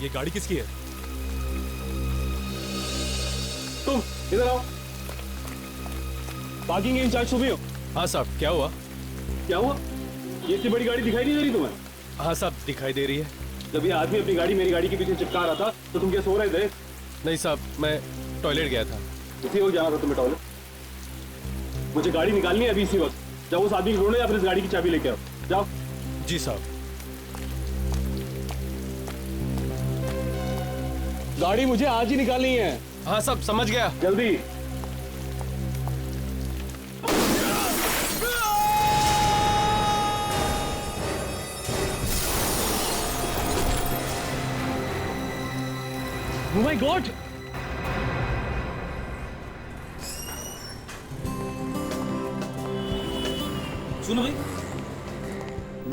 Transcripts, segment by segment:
ये गाड़ी किसकी है? तुम इधर आओ। पार्किंग इंचार्ज सुबह हो? हाँ साहब, क्या हुआ? क्या हुआ? ये इतनी बड़ी गाड़ी दिखाई नहीं दे रही तुम्हें? हाँ साहब, दिखाई दे रही है। जब ये आदमी अपनी गाड़ी मेरी गाड़ी के पीछे चिपका रहा था तो तुम क्या सो रहे थे? नहीं साहब, मैं टॉयलेट गया था। इसी वक्त जाना था तुम्हें टॉयलेट? मुझे गाड़ी निकालनी है अभी इसी वक्त। जाओ उस आदमी को ढूंढो या फिर इस गाड़ी की चाबी लेके आओ। जाओ। जी साहब। गाड़ी मुझे आज ही निकालनी है। हाँ साहब, समझ गया। जल्दी। Oh my God! सुनो भाई,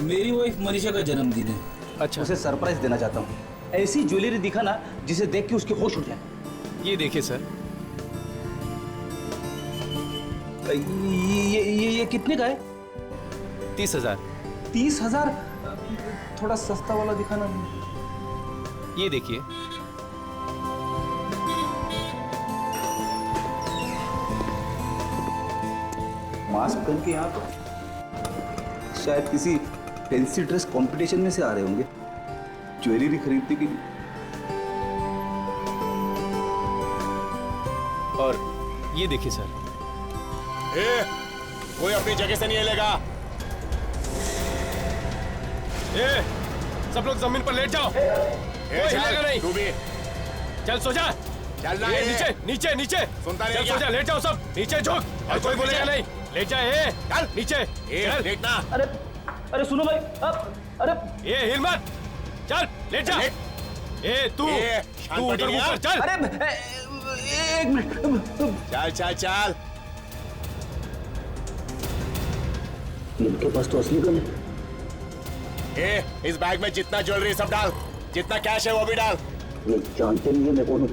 मेरी वाइफ मनीषा का जन्मदिन है। अच्छा, उसे सरप्राइज देना चाहता हूँ। ऐसी ज्वेलरी दिखाना जिसे देख के उसके होश उड़ जाए। ये देखिए सर। ये कितने का है? 30,000। 30,000? थोड़ा सस्ता वाला दिखाना। ये देखिए। मास्क पहन के यहाँ तो शायद किसी फैंसी ड्रेस कंपटीशन में से आ रहे होंगे ज्वेलरी खरीदने के लिए। और ये देखिए सर। कोई अपनी जगह से नहीं हिलेगा। सब लोग जमीन पर लेट जाओ। कोई हिलेगा नहीं। तू भी चल सो जा। चलना ये है। नीचे नीचे नीचे। सुनता नहीं चल क्या? सो जा, लेट जाओ सब। नीचे झुक। और कोई बोलेगा नहीं। लेट जा। चल नीचे। चल। देखना। अरे अरे सुनो भाई, अरे ये हिल मत। चल लेट जा। तू शांत तू उधर पड़ी ऊपर है? चल। अरे एक मिनट। चल चल चल। इनके पास तो असली गन है। इस बैग में जितना ज्वेलरी सब डाल, जितना कैश है वो भी डाल। ये जानते नहीं है मैं कौन हूँ।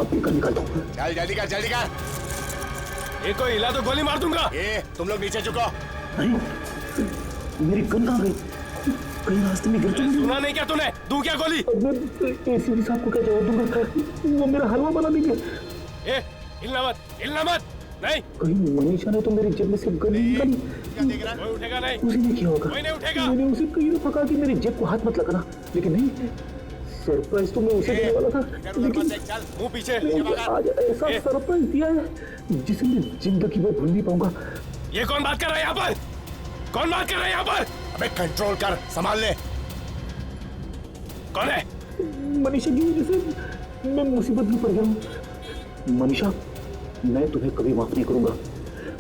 अपनी गन निकालता हूँ। चल जल्दी कर जल्दी कर। कोई हिला तो गोली मार दूंगा। तुम लोग नीचे झुको। नहीं, मेरी गन कहाँ गई? कहीं रास्ते में गिर चुकी। सुना नहीं क्या तूने? दूं क्या गोली? मैं एसीपी साहब को क्या जवाब दूंगा? वो मेरा हलवा बना देंगे। हिलना मत, हिलना मत। नहीं, कहीं मनीषा ने तो मेरी जेब में से गन निकाली। क्या देख रहा है? कोई उठेगा नहीं। उसी ने किया होगा। कोई नहीं उठेगा। मैंने उसे कहीं तो पका कि मेरी जेब को हाथ मत लगाना, लेकिन नहीं, सरप्राइज तो मैं उसे देने वाला था। इधर उधर मत देख, चल मुंह पीछे। आज ऐसा सरप्राइज दिया है जिसे मैं जिंदगी में भूल नहीं पाऊंगा। ये कौन बात कर रहा है यहाँ पर? कौन बात कर रहा है यहाँ पर? अबे कंट्रोल कर, संभाल ले। कौन है? मनीषा की वजह से मैं मुसीबत में पड़ गया हूँ। मनीषा, मैं तुम्हें कभी माफ नहीं करूंगा।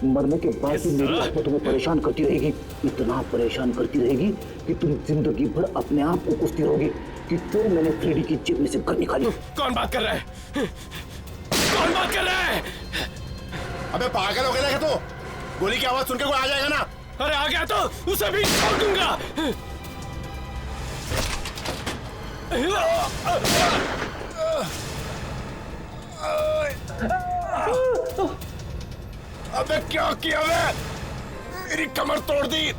मरने के बाद भी मेरी आत्मा तुम्हें परेशान करती रहेगी, इतना परेशान करती रहेगी कि तुम जिंदगी भर अपने आप को कोसती रहोगी कि क्यों मैंने फ्रेडी की जेब में से गन निकाली। कौन बात कर रहा है? कौन बात कर रहा है? अबे पागल हो गया क्या तू? गोली की आवाज सुन के कोई आ जाएगा ना। अरे आ गया तो उसे भी छोड़ दूंगा। अबे क्या किया मैं? मेरी कमर तोड़ दी।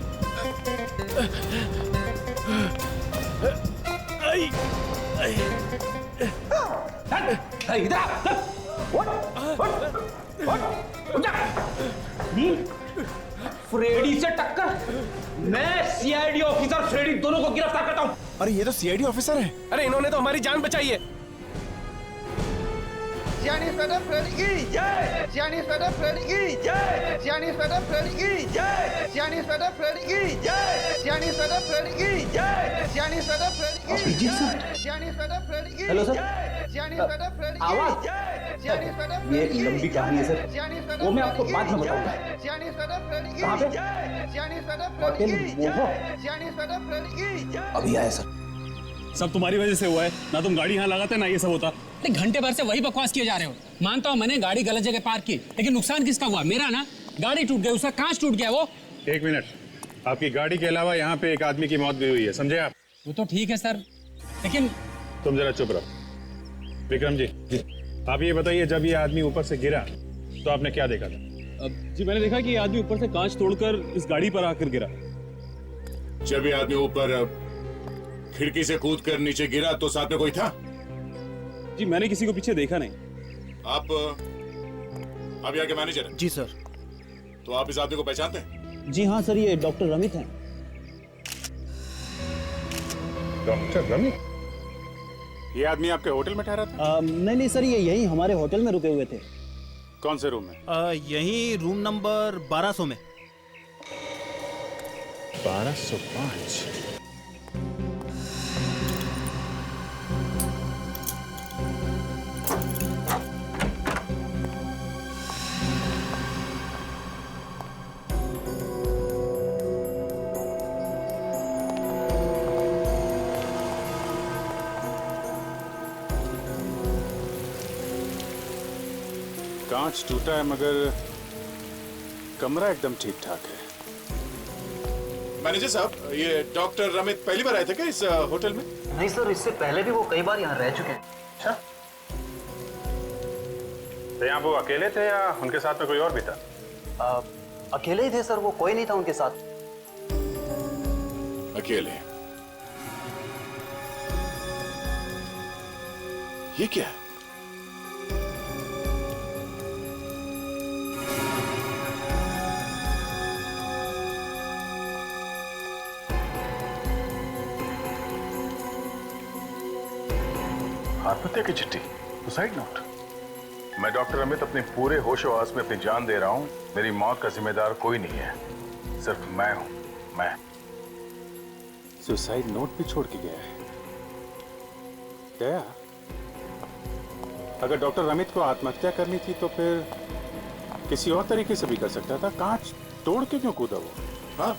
फ्रेडी से टक्कर? मैं सीआईडी ऑफिसर फ्रेडी दोनों को गिरफ्तार करता हूँ। अरे ये तो सीआईडी ऑफिसर है। अरे इन्होंने तो हमारी जान बचाई है। Giannis Fede Freddy जय Giannis Fede Freddy जय Giannis Fede Freddy जय Giannis Fede Freddy जय Giannis Fede Freddy जय Giannis Fede Freddy Abhijit sir. Giannis Fede Freddy hello sir. Giannis Fede Freddy आवाज। Giannis Fede ये एक लंबी कहानी है सर, वो मैं आपको बाद में बताऊंगा। Giannis Fede Freddy कहाँ पे? Giannis Fede होटल Freddy मोहो। Giannis Fede Freddy अभी आया सर। सब तुम्हारी वजह से हुआ है ना। तुम गाड़ी यहाँ लगाते ना ये सब होता। घंटे भर से वही बकवास किए जा रहे हो। मानता हूँ मैंने गाड़ी गलत जगह पार्क की, लेकिन नुकसान किसका हुआ? मेरा ना। गाड़ी टूट गई, उसका कांच टूट गया। वो एक मिनट, आपकी गाड़ी के अलावा यहाँ पे एक आदमी की मौत भी हुई है, समझे आप? वो तो ठीक है सर, लेकिन तुम जरा चुप रहो। विक्रम जी, आप ये बताइए, जब ये आदमी ऊपर से गिरा तो आपने क्या देखा था? जी मैंने देखा कि ये आदमी ऊपर से कांच तोड़कर इस गाड़ी पर आकर गिरा। जब ये आदमी ऊपर खिड़की से कूद कर नीचे गिरा तो साथ में कोई था? जी मैंने किसी को पीछे देखा नहीं। आप यहाँ के मैनेजर हैं? जी सर। तो आप इस आदमी को पहचानते हैं? जी हाँ सर, ये डॉक्टर रमित हैं। डॉक्टर रमित? ये आदमी आपके होटल में ठहरा था? नहीं सर, ये यही हमारे होटल में रुके हुए थे। कौन से रूम में? यही रूम नंबर 1200 में। 1205। कांच टूटा है मगर कमरा एकदम ठीक ठाक है। मैनेजर साहब, ये डॉक्टर रमित पहली बार आए थे क्या इस होटल में? नहीं सर, इससे पहले भी वो कई बार यहाँ रह चुके हैं। अच्छा, तो यहाँ वो अकेले थे या उनके साथ में कोई और भी था? अकेले ही थे सर, वो कोई नहीं था उनके साथ। अकेले? ये क्या है? आत्महत्या की चिट्ठी, सुसाइड नोट। मैं डॉक्टर अमित अपने पूरे होशो-हवास में अपनी जान दे रहा हूं। मेरी मौत का जिम्मेदार कोई नहीं है, सिर्फ मैं हूं। मैं। सुसाइड नोट भी छोड़ के गया है। क्या? अगर डॉक्टर रमित को आत्महत्या करनी थी तो फिर किसी और तरीके से भी कर सकता था। कांच तोड़ के क्यों कूदा वो? हाँ,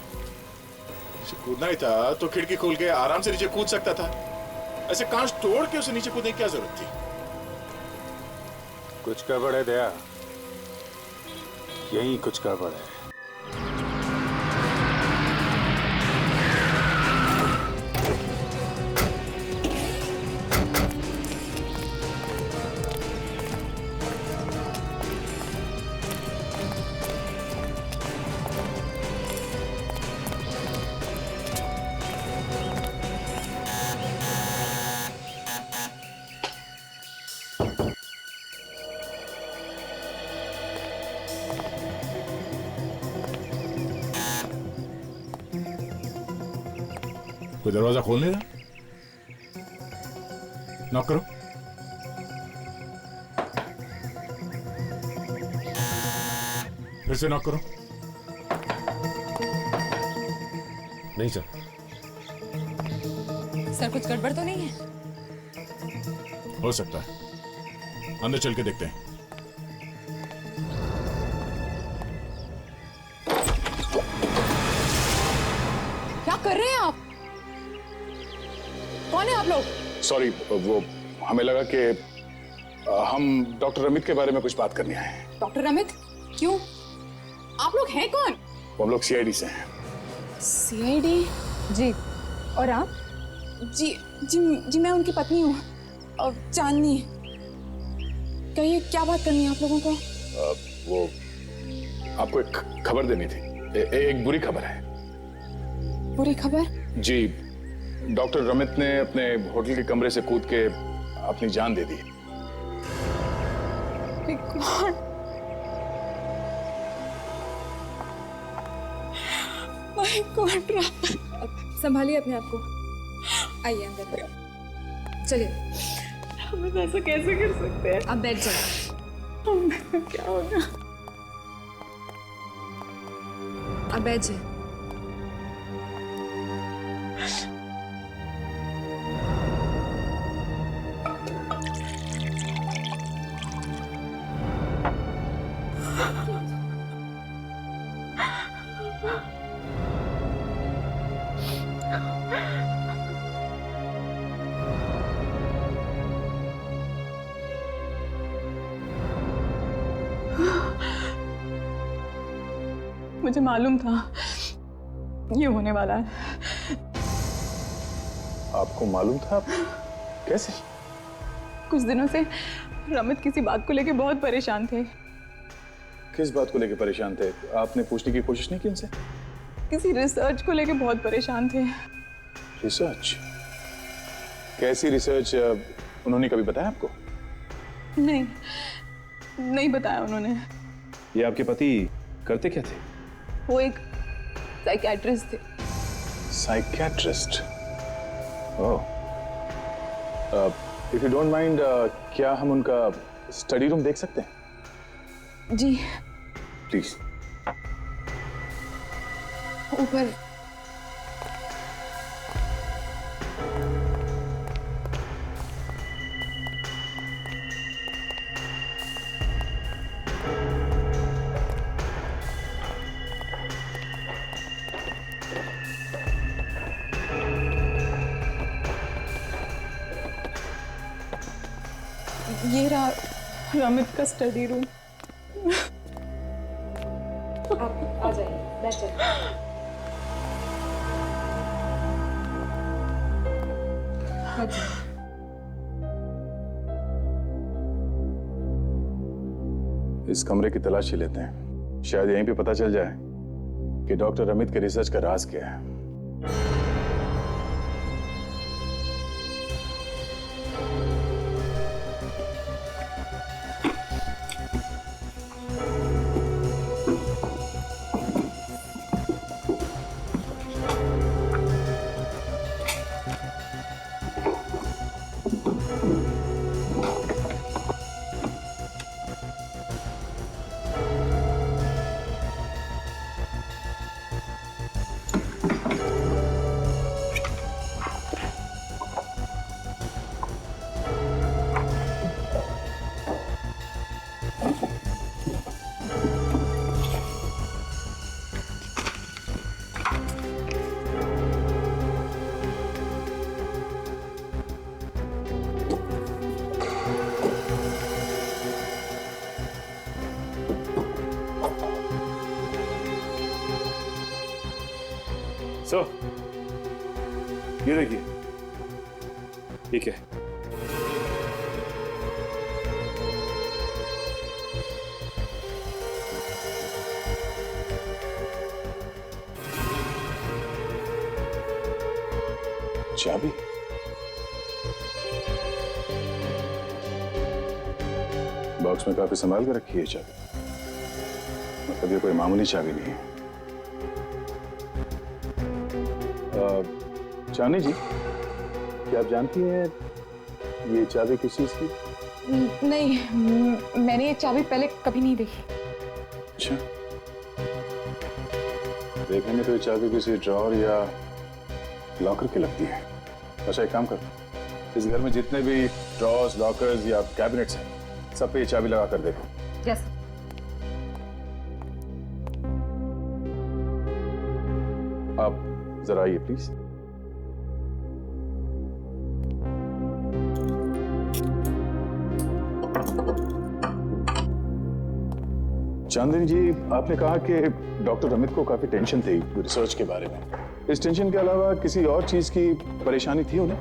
कूदना ही था तो खिड़की खोल के आराम से नीचे कूद सकता था। ऐसे कांच तोड़ के उसे नीचे कूदने की क्या जरूरत थी? कुछ गड़बड़ है दया, यही कुछ गड़बड़ है। कोई दरवाजा खोलने का? नॉक करो। फिर से नॉक करो। नहीं सर। सर कुछ गड़बड़ तो नहीं है? हो सकता है, अंदर चल के देखते हैं। क्या कर रहे हैं आप? कौन है आप लोग? सॉरी, वो हमें लगा कि हम डॉक्टर रमित के बारे में कुछ बात करने आए हैं। डॉक्टर रमित? क्यों? आप लोग हैं कौन? हम लोग सीआईडी से हैं। सीआईडी? जी। और आप? जी जी जी मैं उनकी पत्नी हूँ, चांदनी। कहिए, क्या बात करनी है आप लोगों को? वो आपको एक खबर देनी थी। एक बुरी खबर है। बुरी खबर? जी, डॉक्टर रमित ने अपने होटल के कमरे से कूद के अपनी जान दे दी। My God. संभालिए अपने आप को। आइए अंदर। चलिए। हम ऐसा कैसे कर सकते हैं? अब बैठ जाओ। क्या होगा? अब बैठ जाए। मुझे मालूम था ये होने वाला है। आपको मालूम था? कैसे? कुछ दिनों से रमित किसी बात को लेके बहुत परेशान थे। किस बात को लेके परेशान थे? आपने पूछने की कोशिश नहीं की उनसे? किसी रिसर्च को लेके बहुत परेशान थे। रिसर्च? कैसी रिसर्च उन्होंने कभी बताया आपको? नहीं बताया उन्होंने। ये आपके पति करते क्या थे? वो एक साइकियाट्रिस्ट थे। Psychiatrist? Oh. If you don't mind, क्या हम उनका स्टडी रूम देख सकते हैं? जी प्लीज। ऊपर। ये रहा रमित का स्टडी रूम। आप आ जाइए, बैठ जाइए। इस कमरे की तलाशी लेते हैं, शायद यहीं पे पता चल जाए कि डॉक्टर अमित के रिसर्च का राज क्या है। सो ये देखिए, ठीक है। चाबी? बॉक्स में काफी संभाल के रखी है चाबी, मतलब ये कोई मामूली चाबी नहीं है। चांदी जी, क्या आप जानती हैं ये चाबी किस चीज की? नहीं, मैंने ये चाबी पहले कभी नहीं देखी। अच्छा, देखने में तो ये चाबी किसी ड्रॉअर या लॉकर की लगती है। अच्छा, एक काम कर, इस घर में जितने भी ड्रॉर्स, लॉकर्स या कैबिनेट्स हैं, सब पे ये चाबी लगा कर देखो। यस। आप जरा आइए प्लीज। चांदनी जी, आपने कहा कि डॉक्टर अमित को काफी टेंशन थी रिसर्च के बारे में। इस टेंशन के अलावा किसी और चीज की परेशानी थी उन्हें?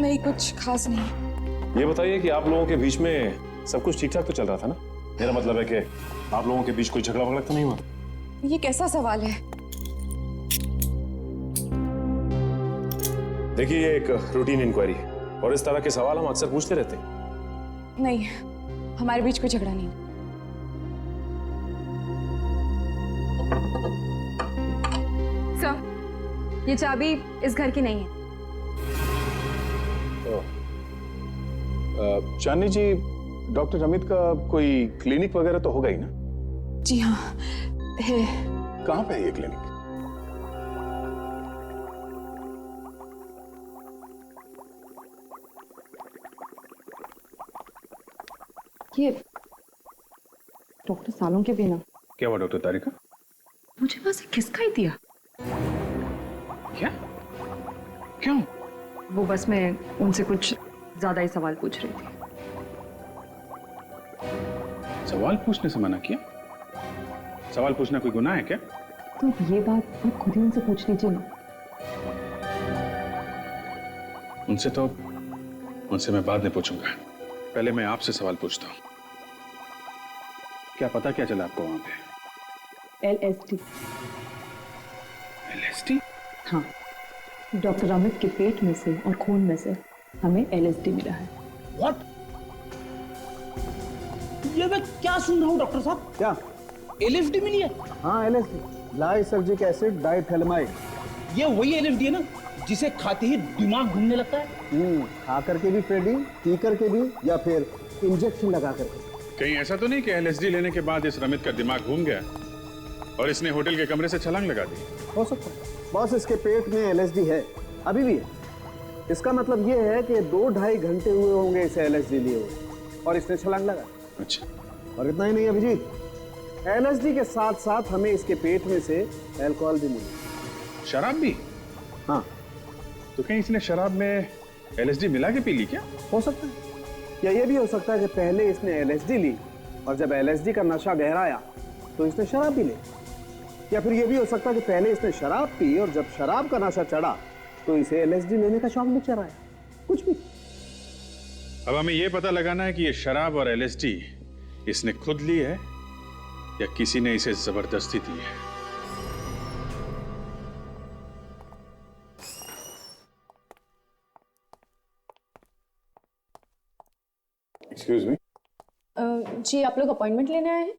नहीं, कुछ खास नहीं। ये बताइए कि आप लोगों के बीच में सब कुछ ठीक ठाक तो चल रहा था ना? मेरा मतलब है कि आप लोगों के बीच कोई झगड़ा वगड़ा तो नहीं हुआ? ये कैसा सवाल है? देखिए, ये एक रूटीन इंक्वायरी है और इस तरह के सवाल हम अक्सर पूछते रहते हैं। नहीं, हमारे बीच कोई झगड़ा नहीं। सर, ये चाबी इस घर की नहीं है। चांदनी जी, डॉक्टर अमित का कोई क्लिनिक वगैरह तो होगा ही ना? जी हाँ, है। कहाँ पे है ये क्लिनिक? ये डॉक्टर सालों के बिना। क्या हुआ डॉक्टर तारिका? मुझे बस खिसका ही दिया। क्या? क्यों? वो बस मैं उनसे कुछ ज्यादा ही सवाल पूछ रही थी। सवाल पूछने से मना किया? सवाल पूछना कोई गुनाह है क्या? तो ये बात आप खुद ही उनसे पूछ लीजिए ना। उनसे मैं बाद में पूछूंगा। पहले मैं आपसे सवाल पूछता हूँ। क्या पता क्या चला आपको वहां पे? LSD। LSD? हाँ, डॉक्टर अमित के पेट में से और खून में से हमें LSD मिला है। व्हाट? ये मैं क्या सुन रहा हूँ डॉक्टर साहब? क्या? LSD मिली है? हाँ, LSD, लाइसर्जिक एसिड डाइथैलेमाइड। ये वही LSD है ना जिसे खाते ही दिमाग घूमने लगता है? खा करके भी फ्रेडी, पी करके भी, या फिर इंजेक्शन लगा करके। कहीं ऐसा तो नहीं कि LSD लेने के बाद इस रमित का दिमाग घूम गया और इसने होटल के कमरे से छलांग लगा दी? हो सकता है। बॉस, इसके पेट में LSD है, अभी भी है। इसका मतलब ये है कि 2-2.5 घंटे हुए होंगे इसे LSD लिए हुए और इसने छलांग लगा। अच्छा। और इतना ही नहीं अभिजीत, LSD के साथ साथ हमें इसके पेट में से अल्कोहल भी मिली। शराब भी? हाँ। तो कहीं इसने शराब में LSD मिला के पी ली क्या? हो सकता है, या ये भी हो सकता है कि पहले इसने LSD ली और जब LSD का नशा गहराया तो इसने शराब भी ली, या फिर ये भी हो सकता है कि पहले इसने शराब पी और जब शराब का नशा चढ़ा तो इसे LSD लेने का शौक भी चढ़ाया। कुछ भी। अब हमें यह पता लगाना है कि ये शराब और LSD इसने खुद ली है या किसी ने इसे जबरदस्ती दी है। Excuse me. जी, आप लोग अपॉइंटमेंट लेने आए हैं?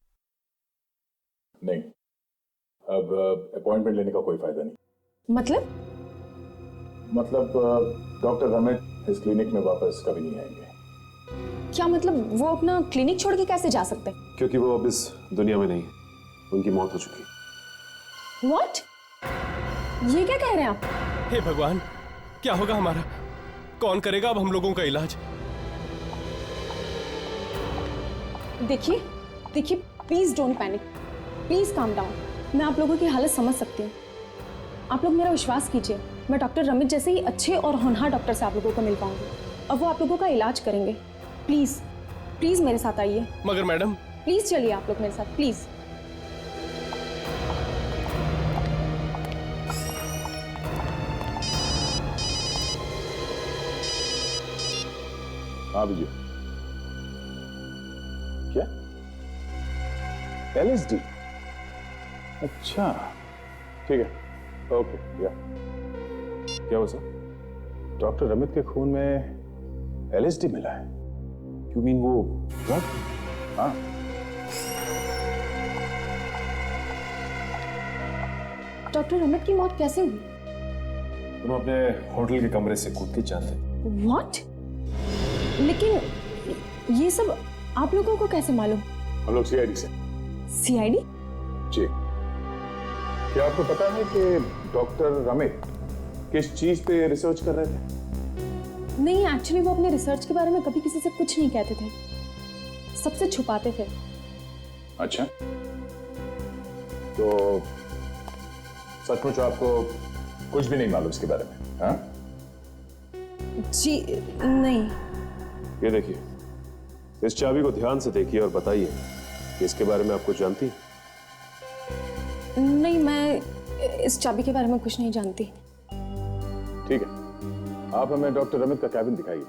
नहीं, अब अपॉइंटमेंट लेने का कोई फायदा नहीं। मतलब डॉक्टर रमित इस क्लिनिक में वापस कभी नहीं आएंगे। क्या मतलब वो अपना क्लिनिक छोड़ के कैसे जा सकते हैं? क्योंकि वो अब इस दुनिया में नहीं है, उनकी मौत हो चुकी। What? ये क्या कह रहे हैं आप? हे भगवान, क्या होगा हमारा? कौन करेगा अब हम लोगों का इलाज? देखिए, please don't panic, please calm down. मैं आप लोगों की हालत समझ सकती हूँ। आप लोग मेरा विश्वास कीजिए, मैं डॉक्टर रमित जैसे ही अच्छे और होनहार डॉक्टर से आप लोगों को मिल पाऊंगी और वो आप लोगों का इलाज करेंगे। प्लीज मेरे साथ आइए। मगर मैडम, प्लीज चलिए आप लोग मेरे साथ, प्लीज। हाँ विजय, क्या? LSD? अच्छा, ठीक है, ओके, या क्या हुआ सर? डॉक्टर रमित के खून में LSD मिला है? यू मीन वो ड्रग? हाँ। डॉक्टर रमित की मौत कैसे हुई? तुम अपने होटल के कमरे से कूद के जानते? What? लेकिन ये सब आप लोगों को कैसे मालूम? हम लोग CID से। CID? जी। क्या आपको पता है कि डॉक्टर रमित किस चीज पे रिसर्च कर रहे थे? नहीं, एक्चुअली वो अपने रिसर्च के बारे में कभी किसी से कुछ नहीं कहते थे, सबसे छुपाते थे। अच्छा, तो सचमुच आपको कुछ भी नहीं मालूम इसके बारे में? हाँ? जी नहीं। ये देखिए, इस चाबी को ध्यान से देखिए और बताइए कि इसके बारे में आप कुछ जानती हैं? नहीं, मैं इस चाबी के बारे में कुछ नहीं जानती। ठीक है, आप हमें डॉक्टर रमित का कैबिन दिखाइए।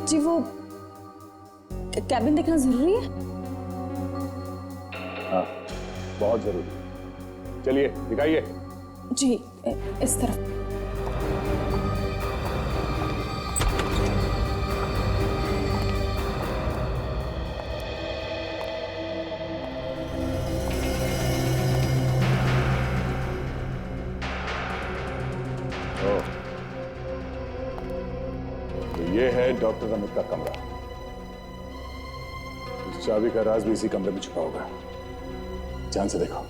जी, वो कैबिन देखना जरूरी है? हाँ, बहुत जरूरी। चलिए दिखाइए। जी, इस तरफ। ये है डॉक्टर रमित का कमरा। इस चाबी का राज भी इसी कमरे में छुपा होगा। ध्यान से देखो।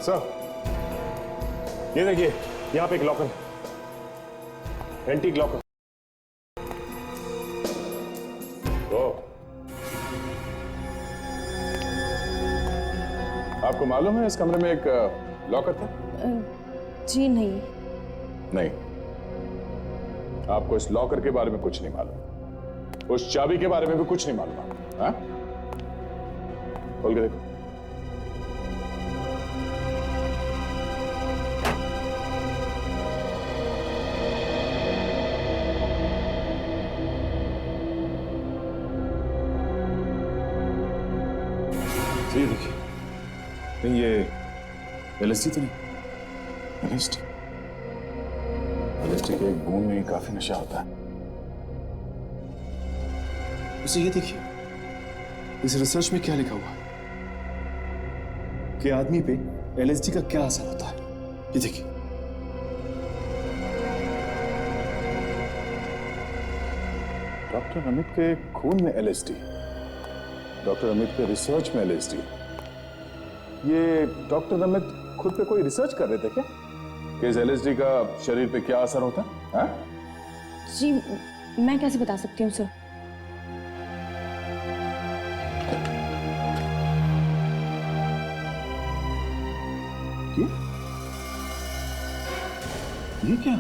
सर, ये देखिए, यहाँ पे एक लॉकर, एंटीक लॉकर। आपको मालूम है इस कमरे में एक लॉकर था? जी नहीं। नहीं, आपको इस लॉकर के बारे में कुछ नहीं मालूम, उस चाबी के बारे में भी कुछ नहीं मालूम। हाँ, खोल के देखो। ये देखिए, नहीं ये एलएसडी तो नहीं। एलएसडी के एक बूंद में ही काफी नशा होता है। उसे ये देखिए, इस रिसर्च में क्या लिखा हुआ है कि आदमी पे एलएसडी का क्या असर होता है। ये देखिए, डॉक्टर अमित के खून में एलएसडी, डॉक्टर अमित के रिसर्च में एलएसडी। ये डॉक्टर अमित खुद पे कोई रिसर्च कर रहे थे क्या कि इस एलएसडी का शरीर पे क्या असर होता है? जी मैं कैसे बता सकती हूँ सर। ये क्या?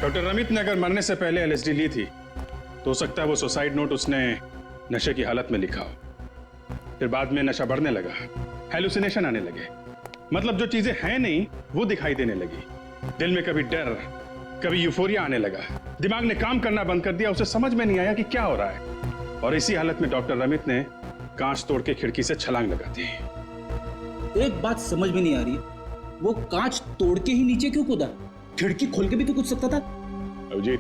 डॉक्टर रमित ने अगर मरने से पहले एलएसडी ली थी तो हो सकता है वो सुसाइड नोट उसने नशे की हालत में लिखा हो। फिर बाद में नशा बढ़ने लगा, हेलुसिनेशन आने लगे, मतलब जो चीजें हैं नहीं वो दिखाई देने लगी। दिल में कभी डर, कभी यूफोरिया आने लगा, दिमाग ने काम करना बंद कर दिया, उसे समझ में नहीं आया कि क्या हो रहा है। और इसी हालत में डॉक्टर रमित ने कांच तोड़ के खिड़की से छलांग लगा दी। एक बात समझ में नहीं आ रही, वो कांच तोड़ के ही नीचे क्यों कूदा? खिड़की खोल के भी तो कूद सकता था। जी,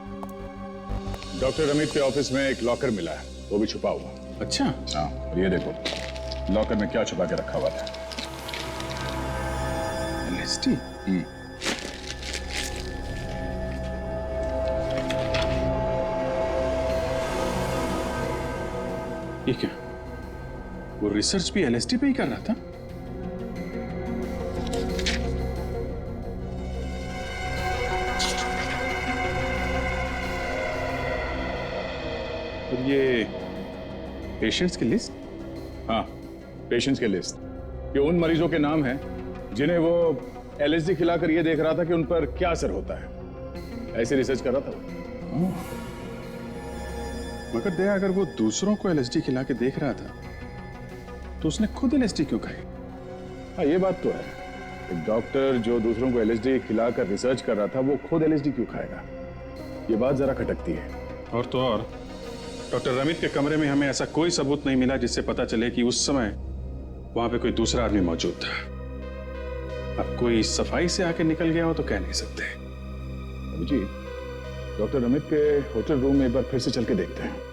डॉक्टर रमित के ऑफिस में एक लॉकर मिला है, वो भी छुपा हुआ। अच्छा। हाँ, और ये देखो लॉकर में क्या छुपा के रखा हुआ था। एलएसडी। ये क्या? वो रिसर्च भी एलएसडी पे ही कर रहा था? और ये पेशेंट्स की लिस्ट? हाँ, पेशेंट्स की लिस्ट। ये उन मरीजों के नाम हैं जिन्हें वो एलएसडी खिलाकर ये देख रहा था कि उन पर क्या असर होता है। ऐसे रिसर्च कर रहा था। मगर दया, अगर वो दूसरों को एलएसडी खिला के देख रहा था तो उसने खुद एलएसडी क्यों खाई? हाँ, ये बात तो है। एक डॉक्टर जो दूसरों को एलएसडी खिलाकर रिसर्च कर रहा था, वो खुद एलएसडी क्यों खाएगा? ये बात जरा खटकती है। और तो और डॉक्टर रमित के कमरे में हमें ऐसा कोई सबूत नहीं मिला जिससे पता चले कि उस समय वहां पे कोई दूसरा आदमी मौजूद था। अब कोई सफाई से आके निकल गया हो तो कह नहीं सकते। जी, डॉक्टर रमित के होटल रूम में एक बार फिर से चल के देखते हैं।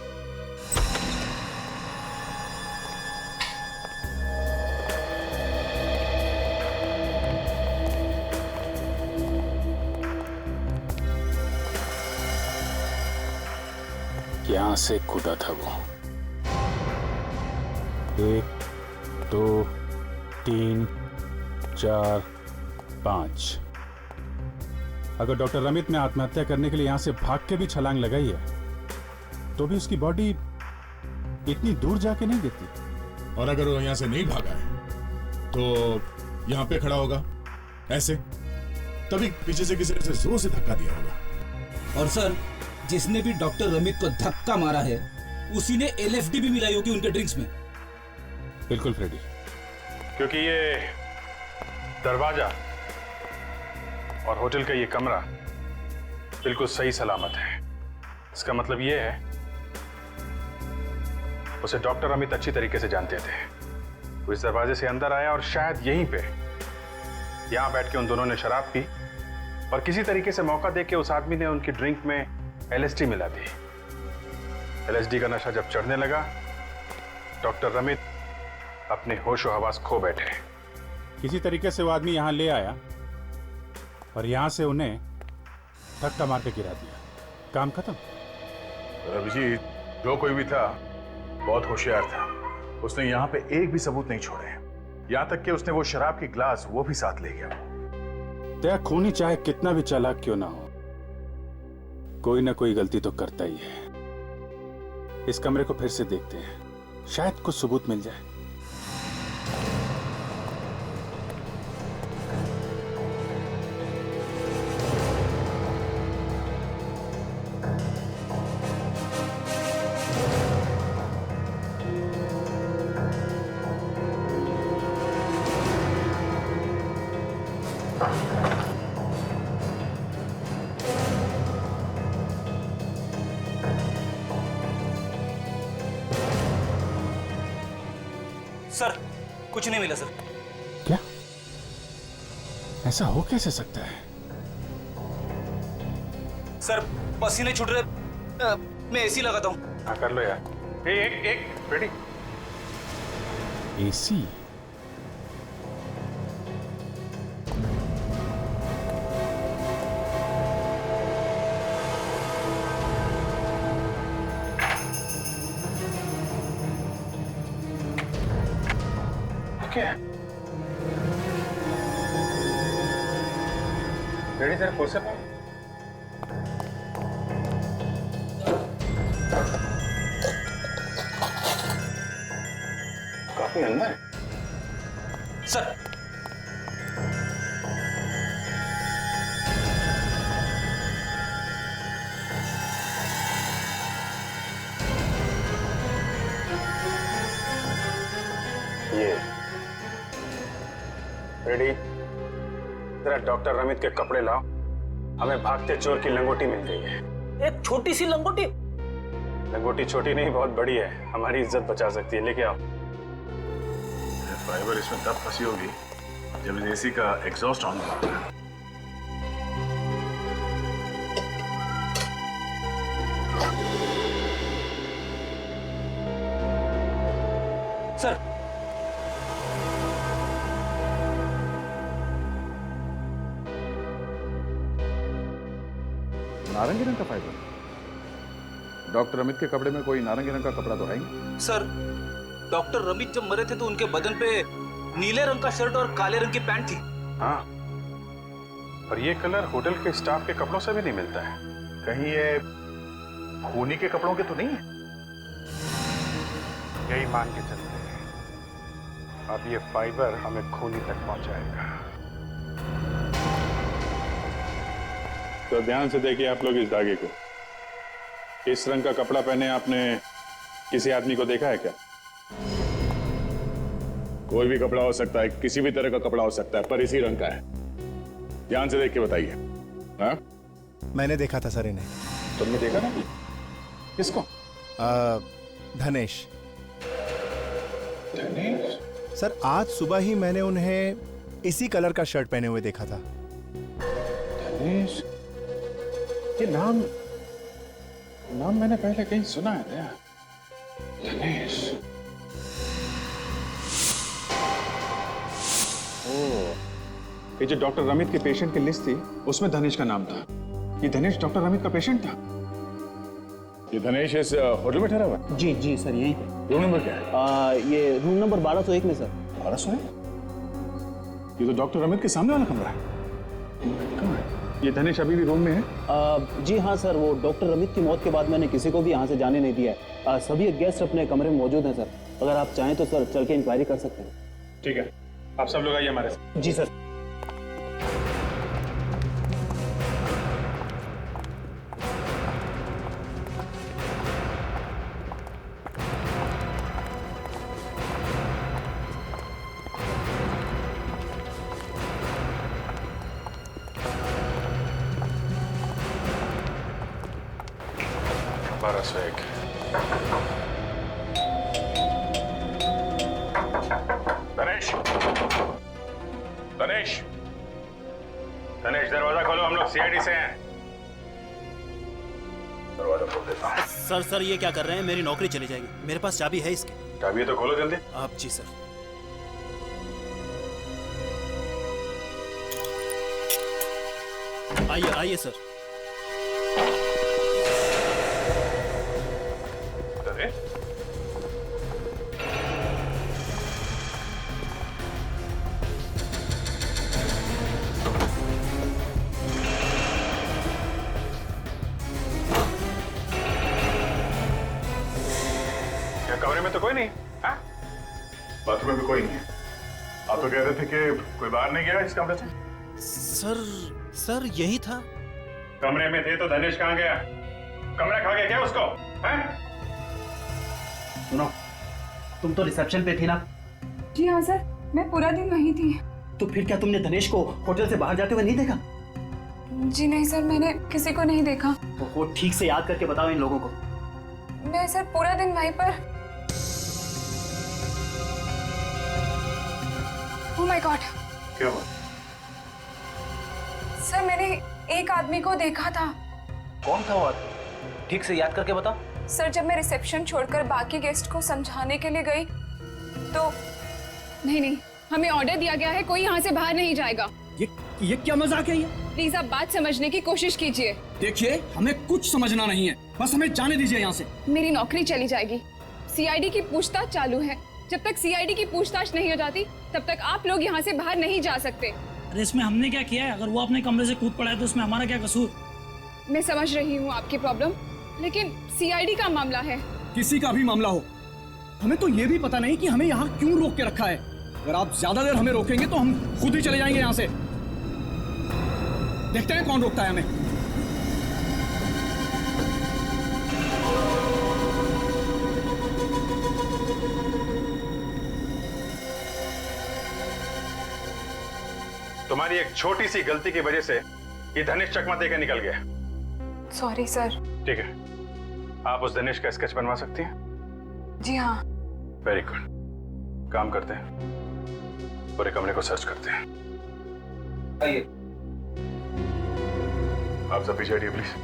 यहां से कूदा था वो। 1 2 3 4 5। अगर डॉक्टर रमित ने आत्महत्या करने के लिए यहां से भाग के भी छलांग लगाई है तो भी उसकी बॉडी इतनी दूर जाके नहीं गिरती। और अगर वो यहां से नहीं भागा है तो यहां पे खड़ा होगा ऐसे, तभी पीछे से किसी ने जोर से धक्का दिया होगा। और सर, जिसने भी डॉक्टर रमित को धक्का मारा है उसी ने एलएसडी भी मिलाई होगी उनके ड्रिंक्स में। बिल्कुल फ्रेडी, क्योंकि ये दरवाजा और होटल का ये कमरा बिल्कुल सही सलामत है। इसका मतलब ये है उसे डॉक्टर अमित अच्छी तरीके से जानते थे। वो इस दरवाजे से अंदर आया और शायद यहीं पे यहां बैठ के उन दोनों ने शराब पी और किसी तरीके से मौका देके उस आदमी ने उनकी ड्रिंक में एलएसडी मिला दी। एलएसडी का नशा जब चढ़ने लगा, डॉक्टर रमित अपने होशो हवास खो बैठे। किसी तरीके से वो आदमी यहां ले आया और यहां से उन्हें धक्का मार के गिरा दिया। काम खत्म। रवि जी, जो कोई भी था बहुत होशियार था। उसने यहाँ पे एक भी सबूत नहीं छोड़े। यहां तक कि उसने वो शराब की ग्लास वो भी साथ ले गया। दया खूनी चाहे कितना भी चालाक क्यों ना हो, कोई ना कोई गलती तो करता ही है। इस कमरे को फिर से देखते हैं, शायद कुछ सबूत मिल जाए। सर कुछ नहीं मिला सर। क्या? ऐसा हो कैसे सकता है? सर पसीने छूट रहे, मैं एसी लगाता हूँ। हाँ कर लो यार। एक रेडी। एसी? क्या रेडी सर? Force up. काफी अंदर है सर। ये रेडी। जरा डॉक्टर रमित के कपड़े लाओ, हमें भागते चोर की लंगोटी मिल गई है। एक छोटी सी लंगोटी? लंगोटी छोटी नहीं, बहुत बड़ी है, हमारी इज्जत बचा सकती है। लेके आओ। फाइबर इसमें तब फंसी होगी जब इस एसी का एग्जॉस्ट ऑन होगा। सर नारंगी रंग का फाइबर? डॉक्टर अमित के कपड़े में कोई नारंगी रंग का कपड़ा तो है ही। सर डॉक्टर रमित जब मरे थे तो उनके बदन पे नीले रंग का शर्ट और काले रंग की पैंट थी। हाँ, और ये कलर होटल के स्टाफ के कपड़ों से भी नहीं मिलता है। कहीं ये खूनी के कपड़ों के तो नहीं है? यही मान के चलते हैं, अब ये फाइबर हमें खूनी तक पहुंचाएगा। तो ध्यान से देखिए आप लोग इस धागे को। इस रंग का कपड़ा पहने आपने किसी आदमी को देखा है क्या? कोई भी कपड़ा हो सकता है, किसी भी तरह का कपड़ा हो सकता है, पर इसी रंग का है। ध्यान से देख के बताइए। हाँ? मैंने देखा था सर इन्हें। तुमने देखा ना? किसको? धनेश। धनेश? सर आज सुबह ही मैंने उन्हें इसी कलर का शर्ट पहने हुए देखा था। धनेश? ये नाम मैंने पहले कहीं सुना है क्या? धनेश। ये जो डॉक्टर रमित के पेशेंट की लिस्ट थी उसमें धनेश का नाम था। ये धनेश डॉक्टर रमित का पेशेंट था? ये धनेश इस होटल में ठहरा हुआ? जी जी सर यही पे। रूम नंबर क्या है? ये रूम नंबर 1201 में सर। 1201? ये तो डॉक्टर रमित के सामने वाला कमरा है। कहाँ है? ये धनेश अभी भी रूम में है? जी हाँ सर, वो डॉक्टर रमित की मौत के बाद मैंने किसी को भी यहाँ से जाने नहीं दिया है। सभी गेस्ट अपने कमरे में मौजूद हैं सर। अगर आप चाहें तो सर चल के इंक्वायरी कर सकते हैं। ठीक है, आप सब लोग आइए हमारे साथ। जी सर। धनेश, धनेश, धनेश दरवाजा खोलो, हम लोग सीआईडी से हैं। दरवाजा खोल देता हूं। सर ये क्या कर रहे हैं? मेरी नौकरी चली जाएगी। मेरे पास चाबी है इसकी। चाबी तो खोलो जल्दी। आप जी सर। आइए आइए सर। में तो कोई नहीं। हाँ? बाथरूम में भी कोई नहीं है। आप तो कह रहे थे कि कोई बाहर नहीं गया इस कमरे से? सर यही था। कमरे में थे तो धनेश कहाँ गया? कमरा खा गया क्या उसको? हैं? सुनो, तुम तो रिसेप्शन पे थी ना? जी हाँ सर, मैं पूरा दिन वहीं थी। तो फिर क्या तुमने धनेश को होटल से बाहर जाते हुए नहीं देखा? जी नहीं सर, मैंने किसी को नहीं देखा। वो ठीक से याद करके बताओ इन लोगों को। मैं सर पूरा दिन वहीं पर। Oh my God. क्या हुआ? सर मैंने एक आदमी को देखा था। कौन था वो आदमी? ठीक से याद करके बताओ। सर जब मैं रिसेप्शन छोड़कर बाकी गेस्ट को समझाने के लिए गई तो नहीं, हमें ऑर्डर दिया गया है, कोई यहाँ से बाहर नहीं जाएगा। ये क्या मजाक है ये? प्लीज आप बात समझने की कोशिश कीजिए। देखिए, हमें कुछ समझना नहीं है, बस हमें जाने दीजिए यहाँ से। मेरी नौकरी चली जाएगी। सीआईडी की पूछताछ चालू है। जब तक सीआईडी की पूछताछ नहीं हो जाती तब तक आप लोग यहाँ से बाहर नहीं जा सकते। अरे इसमें हमने क्या किया है? अगर वो अपने कमरे से कूद पड़ा है तो उसमें हमारा क्या कसूर? मैं समझ रही हूँ आपकी प्रॉब्लम, लेकिन सीआईडी का मामला है। किसी का भी मामला हो, हमें तो ये भी पता नहीं कि हमें यहाँ क्यों रोक के रखा है। अगर आप ज्यादा देर हमें रोकेंगे तो हम खुद ही चले जाएंगे यहाँ से। देखते हैं कौन रोकता है हमें। तुम्हारी एक छोटी सी गलती की वजह से ये धनेश चकमा देकर निकल गया। Sorry sir. ठीक है, आप उस धनेश का स्केच बनवा सकती हैं? जी हाँ। Very good. काम करते हैं, पूरे कमरे को सर्च करते हैं। आइए। आप सब पीछे हटिए प्लीज।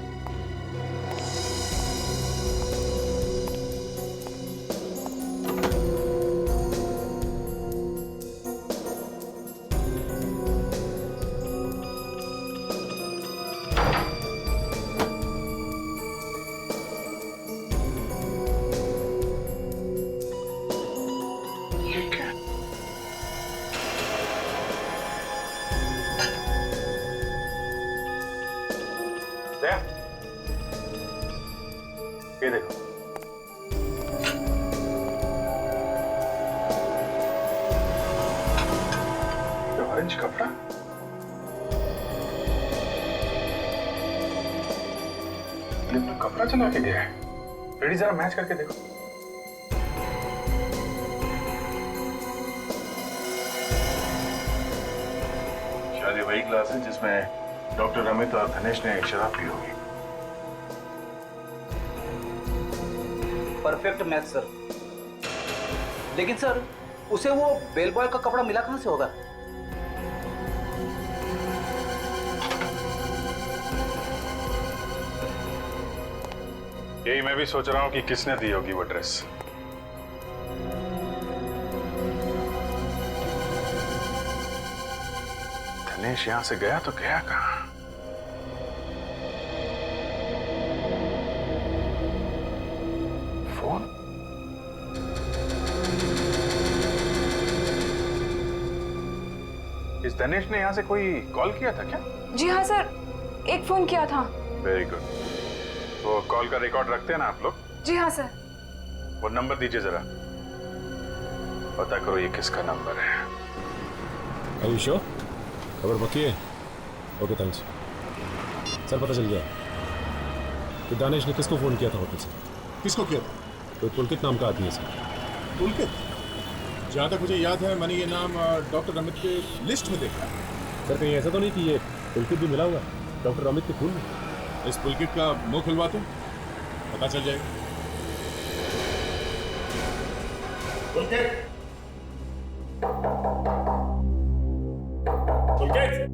ये देखो, ये ऑरेंज कपड़ा। ये तो कपड़ा चला के गया है। रेडी, जरा मैच करके देखो। शायद ये वही क्लास है जिसमें डॉक्टर अमित और धनेश ने शराब पी होगी। Perfect match sir. लेकिन सर, उसे वो बेल बॉय का कपड़ा मिला कहां से होगा? यही मैं भी सोच रहा हूं कि किसने दी होगी वो ड्रेस। धनेश यहां से गया तो गया कहां? फोन? इस धनेश ने यहां से कोई कॉल किया था क्या? जी हाँ सर, एक फोन किया था। Very good. वो कॉल का रिकॉर्ड रखते हैं ना आप लोग? जी हाँ सर। वो नंबर दीजिए जरा, पता करो ये किसका नंबर है। आयुषो, खबर पक्की है? Okay thanks. सर पता चल गया कि दानिश ने किसको फोन किया था होटल से। किसको किया था? कोई पुलकित नाम का आदमी है सर। पुलकित? जहाँ तक मुझे याद है मैंने ये नाम डॉक्टर अमित के लिस्ट में देखा। सर कहीं ऐसा तो नहीं कि ये पुलकित भी मिला हुआ डॉक्टर अमित के खून में? इस पुलकित का मुंह खुलवा दो, पता चल जाएगा। पुलकित! पुलकित!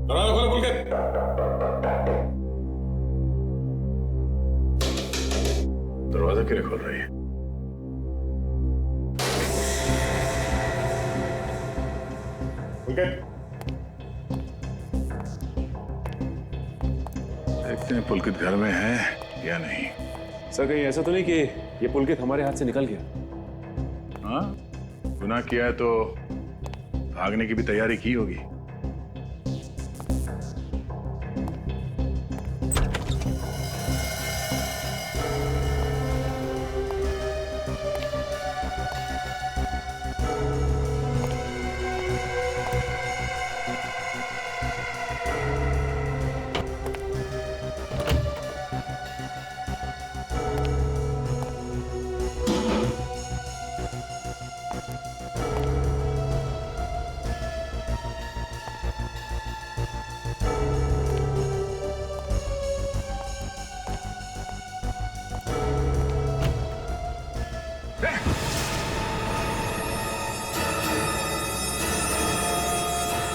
दरवाजा खोलो पुलकित! दरवाजा क्यों खोल रही है? पुलकित! देखते हैं पुलकित घर में है या नहीं। सर कहीं ऐसा तो नहीं कि ये पुलकित हमारे हाथ से निकल गया? हाँ, गुनाह किया है तो भागने की भी तैयारी की होगी।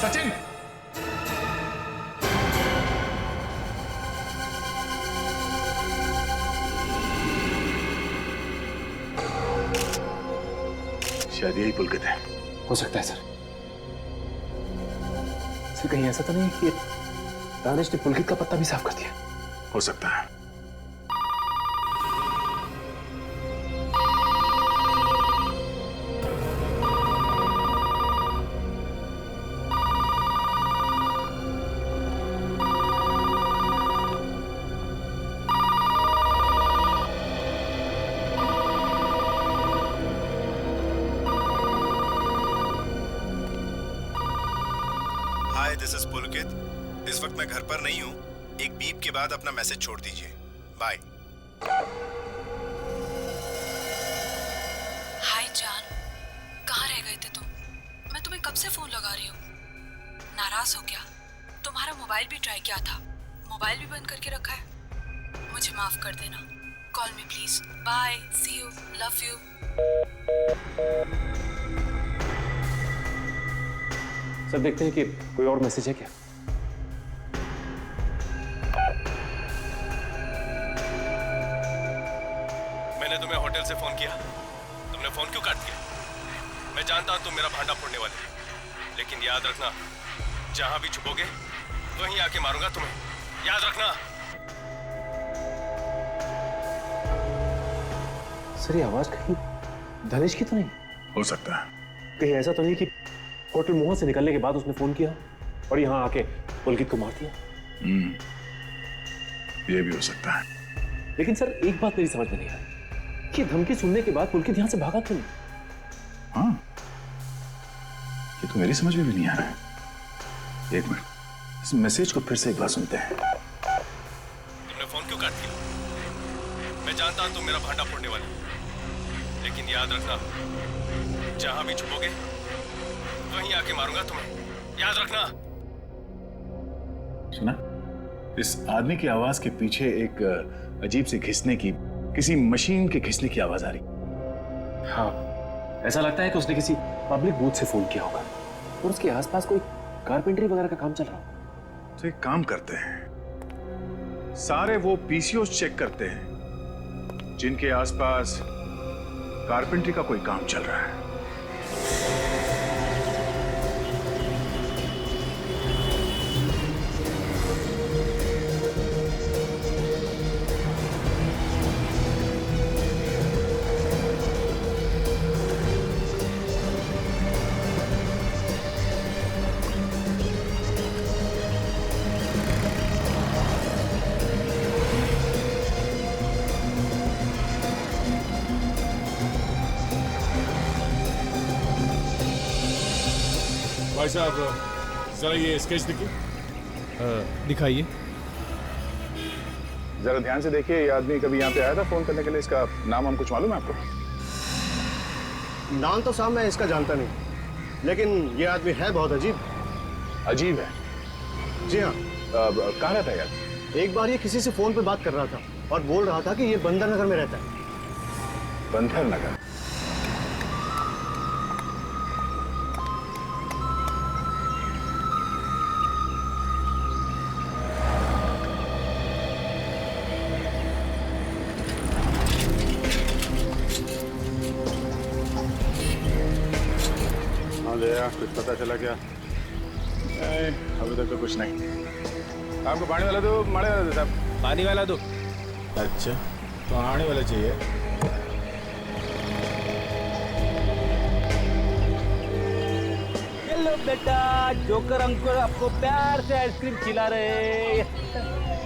सचिन, शायद यही पुलकित है। हो सकता है सर। सर कहीं ऐसा तो नहीं कि दानिश ने पुलकित का पत्ता भी साफ कर दिया? हो सकता है। हाय, दिस इज पुलकित। इस वक्त मैं घर पर नहीं हूँ। एक बीप के बाद अपना मैसेज छोड़ दीजिए। बाय। हाय जान, कहाँ रह गए थे तुम? मैं तुम्हें कब से फोन लगा रही हूँ। नाराज हो क्या? तुम्हारा मोबाइल भी ट्राई किया था, मोबाइल भी बंद करके रखा है। मुझे माफ कर देना। Call me please. Bye, see you, love you. Sir देखते हैं कि कोई और मैसेज है क्या। मैंने तुम्हें होटल से फोन किया, तुमने फोन क्यों काट दिया? मैं जानता हूं तुम मेरा भांडा फोड़ने वाले, लेकिन याद रखना, जहां भी छुपोगे वहीं आके मारूंगा तुम्हें। याद रखना। सर ये आवाज कहीं धनेश की तो नहीं? हो सकता है। कहीं ऐसा तो नहीं कि होटल मोहन से निकलने के बाद उसने फोन किया और यहाँ आके पुलकित को मार दिया? ये भी हो सकता है। लेकिन सर एक बात मेरी समझ में नहीं आई कि धमकी सुनने के बाद पुलकित यहाँ से भागा क्यों नहीं? हाँ, ये तो मेरी समझ में भी नहीं आ रहा है। एक मिनट, इस मैसेज को फिर से एक बार सुनते हैं। तुमने फोन क्यों काट दिया? मैं जानता हूं तुम मेरा भांडा फोड़ने वाले, लेकिन याद रखना, जहां भी छुपोगे वहीं आके मारूंगा तुम्हें। याद रखना। सुना? इस आदमी की आवाज के पीछे एक अजीब सी घिसने की, किसी मशीन के घिसने की आवाज आ रही। हाँ, ऐसा लगता है कि उसने किसी पब्लिक बूथ से फोन किया होगा और उसके आसपास कोई कारपेंटरी वगैरह का काम चल रहा हो। तो एक काम करते हैं, सारे वो पीसीओस चेक करते हैं जिनके आसपास कारपेंटरी का कोई काम चल रहा है। भाई साहब, जरा ये स्केच देखिए। दिखाइए। जरा ध्यान से देखिए, ये आदमी कभी यहाँ पे आया था फोन करने के लिए? इसका नाम हम कुछ मालूम है आपको? नाम तो साहब मैं इसका जानता नहीं, लेकिन ये आदमी है बहुत अजीब। अजीब है? जी हाँ। कहाँ रहता है यार? एक बार ये किसी से फोन पे बात कर रहा था और बोल रहा था कि ये बंदर नगर में रहता है। बंदर नगर? कुछ पता चला क्या? अभी तक तो कुछ नहीं। आपको पानी वाला दो, माड़े वाला दो साहब? पानी वाला दो। अच्छा, तो आने वाला चाहिए। हेलो बेटा, जोकर अंकल आपको प्यार से आइसक्रीम खिला रहे।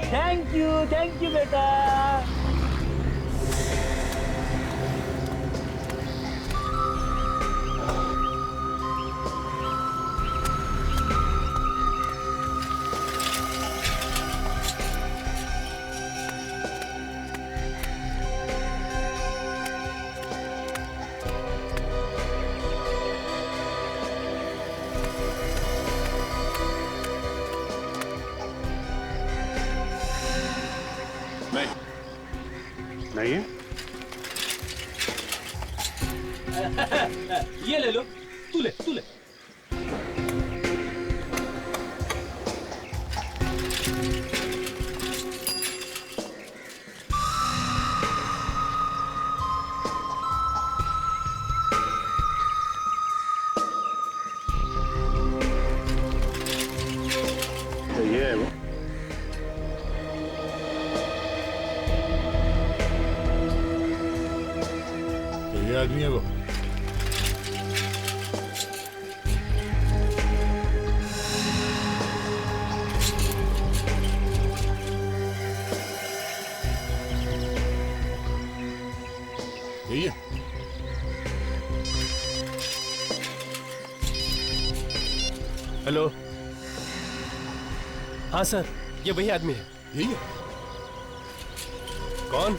थैंक यू बेटा। ये ले लो, तू ले, तू ले। तो ये है वो। तो ये आदमी है वो। यही है। हेलो। हाँ सर, ये वही आदमी है। यही है। कौन?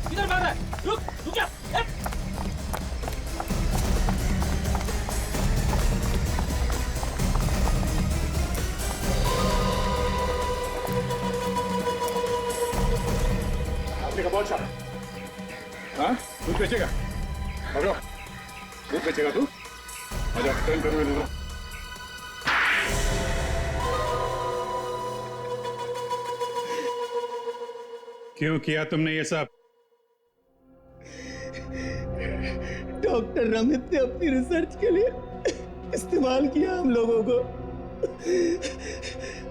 किधर भाग रहा है? रुक, रुक जा। आपने कब पहुंचा? हाँ? दूध बेचेगा? पकड़ो। दूध बेचेगा तू? आजा, टर्न करो इधर। क्यों किया तुमने ये सब? डॉक्टर रमित ने अपनी रिसर्च के लिए इस्तेमाल किया हम लोगों को।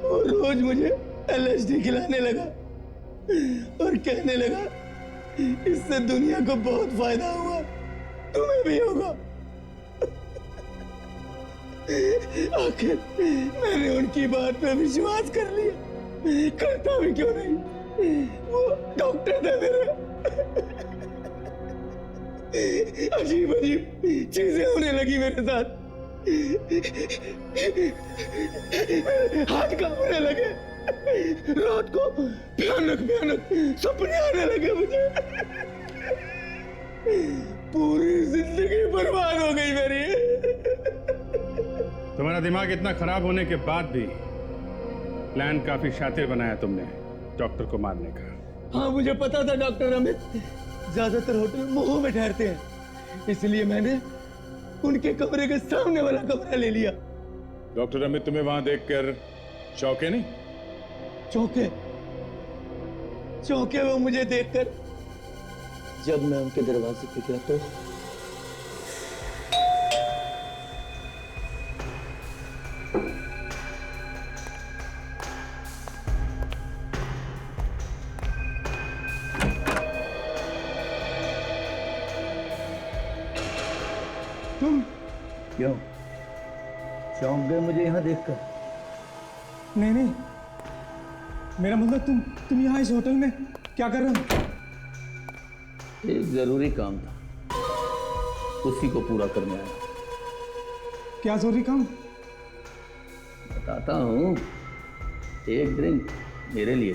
और रोज मुझे LSD खिलाने लगा और कहने लगा इससे दुनिया को बहुत फायदा हुआ, तुम्हें भी होगा। आखिर मैंने उनकी बात पे विश्वास कर लिया, करता भी क्यों नहीं, वो डॉक्टर थे मेरे। अजीब अजीब चीजें होने लगी मेरे साथ, हाथ कांपने लगे, रात को भयानक भयानक सपने आने लगे मुझे। पूरी जिंदगी बर्बाद हो गई मेरी। तुम्हारा दिमाग इतना खराब होने के बाद भी प्लान काफी शातिर बनाया तुमने डॉक्टर को मारने का। हाँ, मुझे पता था डॉक्टर अमित ज्यादातर होटल मोह में ठहरते हैं, इसलिए मैंने उनके कमरे के सामने वाला कमरा ले लिया। डॉक्टर अमित तुम्हें वहां देखकर चौंके नहीं? चौंके? चौंके वो मुझे देखकर जब मैं उनके दरवाजे पे गया तो तुम क्यों चौंक गए मुझे यहाँ देखकर? नहीं नहीं, मेरा मतलब तुम यहाँ इस होटल में क्या कर रहे हो? एक जरूरी काम था, उसी को पूरा करने आया। क्या जरूरी काम? बताता हूँ, एक ड्रिंक मेरे लिए।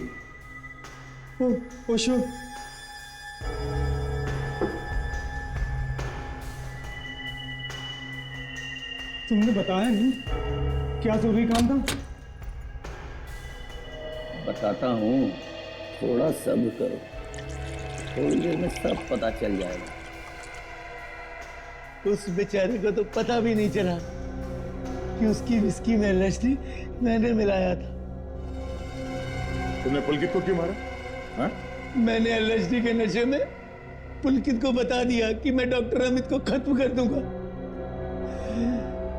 ओ श्योर। तुमने बताया नहीं क्या जरूरी काम था? बताता हूँ, थोड़ा सब्र करो, थोड़ी देर में सब पता चल जाएगा। उस बेचारे को तो पता भी नहीं चला कि उसकी विस्की में LSD मैंने मिलाया था। तुमने पुलकित को क्यों मारा? हाँ? मैंने LSD के नशे में पुलकित को बता दिया कि मैं डॉक्टर अमित को खत्म कर दूंगा।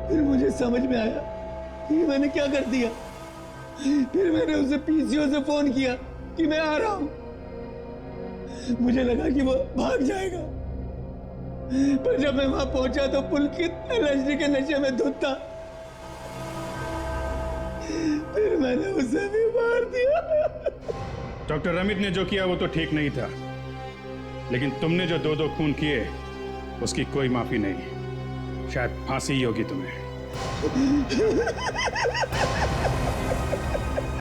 फिर मुझे समझ में आया कि मैंने क्या कर दिया। फिर मैंने उसे PCO से फोन किया कि मैं आ रहा हूं। मुझे लगा कि वो भाग जाएगा, पर जब मैं वहां पहुंचा तो पुलकित LSD के नशे में धुत था। फिर मैंने उसे भी मार दिया। डॉक्टर रमित ने जो किया वो तो ठीक नहीं था, लेकिन तुमने जो दो खून किए उसकी कोई माफी नहीं। शायद फांसी ही होगी तुम्हें।